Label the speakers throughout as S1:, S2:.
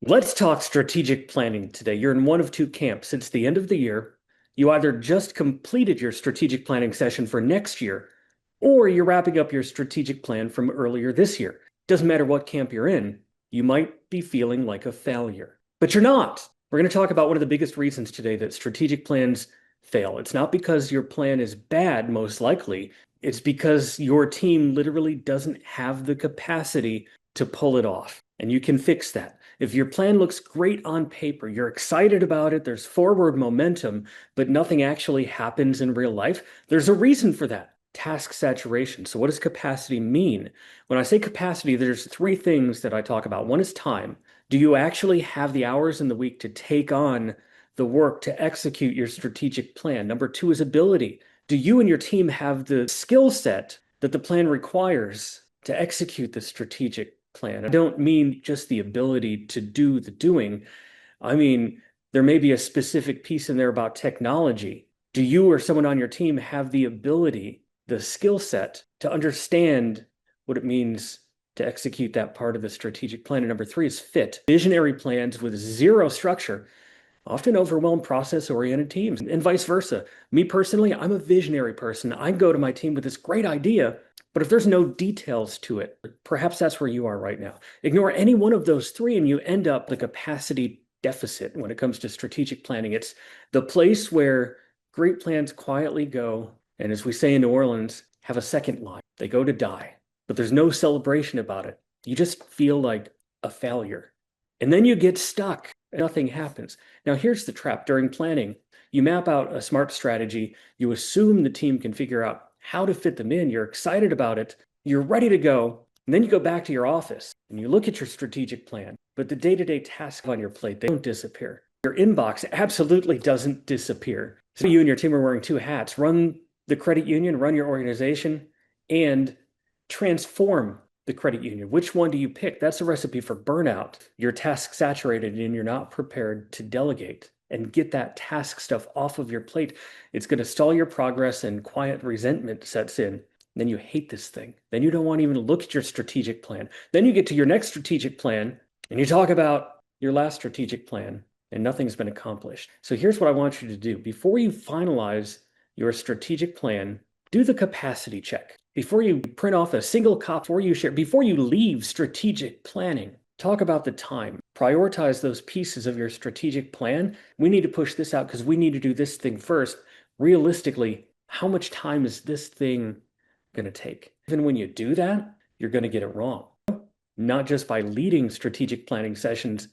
S1: Let's talk strategic planning today. You're in one of two camps. It's the end of the year. You either just completed your strategic planning session for next year, or you're wrapping up your strategic plan from earlier this year. Doesn't matter what camp you're in, you might be feeling like a failure, but you're not. We're going to talk about one of the biggest reasons today that strategic plans fail. It's not because your plan is bad, most likely. It's because your team literally doesn't have the capacity to pull it off. And you can fix that. If your plan looks great on paper, you're excited about it, there's forward momentum, but nothing actually happens in real life, there's a reason for that. Task saturation. So what does capacity mean? When I say capacity, there's three things that I talk about. One is time. Do you actually have the hours in the week to take on the work to execute your strategic plan? Number two is ability. Do you and your team have the skill set that the plan requires to execute the strategic plan? I don't mean just the ability to do the doing. I mean, there may be a specific piece in there about technology. Do you or someone on your team have the ability, the skill set to understand what it means to execute that part of the strategic plan? And number three is fit. Visionary plans with zero structure often overwhelm process-oriented teams, and vice versa. Me personally, I'm a visionary person. I go to my team with this great idea, but if there's no details to it, perhaps that's where you are right now. Ignore any one of those three and you end up the capacity deficit when it comes to strategic planning. It's the place where great plans quietly go, and as we say in New Orleans, have a second line. They go to die, but there's no celebration about it. You just feel like a failure. And then you get stuck. Nothing happens. Now, here's the trap. During planning, you map out a smart strategy. You assume the team can figure out how to fit them in. You're excited about it. You're ready to go. And then you go back to your office and you look at your strategic plan. But the day-to-day tasks on your plate, they don't disappear. Your inbox absolutely doesn't disappear. So you and your team are wearing two hats. Run the credit union, run your organization, and transform the credit union. Which one do you pick? That's a recipe for burnout. You're task saturated and you're not prepared to delegate and get that task stuff off of your plate. It's going to stall your progress and quiet resentment sets in. Then you hate this thing. Then you don't want to even look at your strategic plan. Then you get to your next strategic plan and you talk about your last strategic plan and nothing's been accomplished. So here's what I want you to do. Before you finalize your strategic plan, do the capacity check. Before you print off a single copy, before you share, before you leave strategic planning, talk about the time. Prioritize those pieces of your strategic plan. We need to push this out because we need to do this thing first. Realistically, how much time is this thing going to take? Even when you do that, you're going to get it wrong. Not just by leading strategic planning sessions,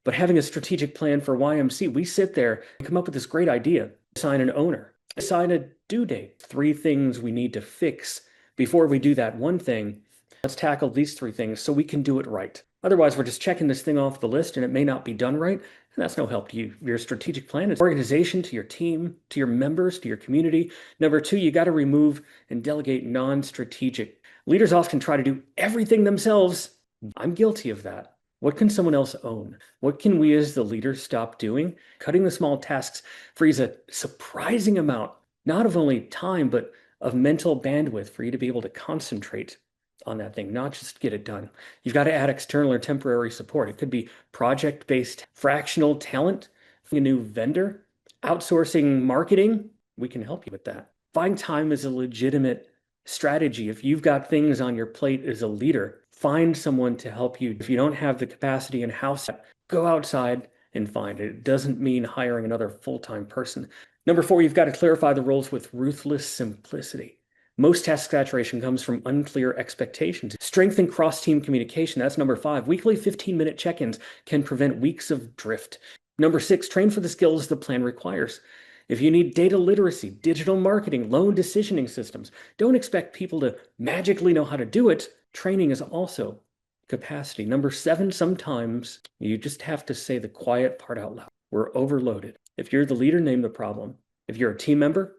S1: but having a strategic plan for YMC. We sit there and come up with this great idea, assign an owner, assign a due date, three things we need to fix before we do that one thing. Let's tackle these three things so we can do it right. Otherwise, we're just checking this thing off the list and it may not be done right. And that's no help to you. Your strategic plan is organization to your team, to your members, to your community. Number two, you got to remove and delegate non-strategic. Leaders often try to do everything themselves. I'm guilty of that. What can someone else own? What can we as the leaders stop doing? Cutting the small tasks frees a surprising amount, not of only time, but of mental bandwidth for you to be able to concentrate on that thing, not just get it done. You've got to add external or temporary support. It could be project-based fractional talent, a new vendor, outsourcing marketing. We can help you with that. Buying time is a legitimate strategy. If you've got things on your plate as a leader, find someone to help you. If you don't have the capacity in-house, go outside and find it. It doesn't mean hiring another full-time person. Number four, you've got to clarify the roles with ruthless simplicity. Most task saturation comes from unclear expectations. Strengthen cross-team communication. That's number five. Weekly 15-minute check-ins can prevent weeks of drift. Number six, train for the skills the plan requires. If you need data literacy, digital marketing, loan decisioning systems, don't expect people to magically know how to do it. Training is also capacity. Number seven, sometimes you just have to say the quiet part out loud. We're overloaded. If you're the leader, name the problem. If you're a team member,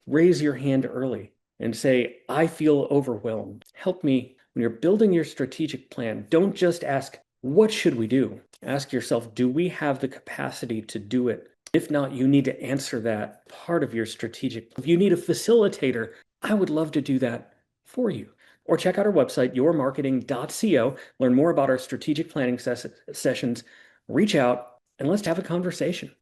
S1: raise your hand early and say, I feel overwhelmed. Help me. When you're building your strategic plan, don't just ask, what should we do? Ask yourself, do we have the capacity to do it? If not, you need to answer that part of your strategic. If you need a facilitator, I would love to do that for you. Or check out our website, yourmarketing.co. Learn more about our strategic planning sessions reach out and let's have a conversation.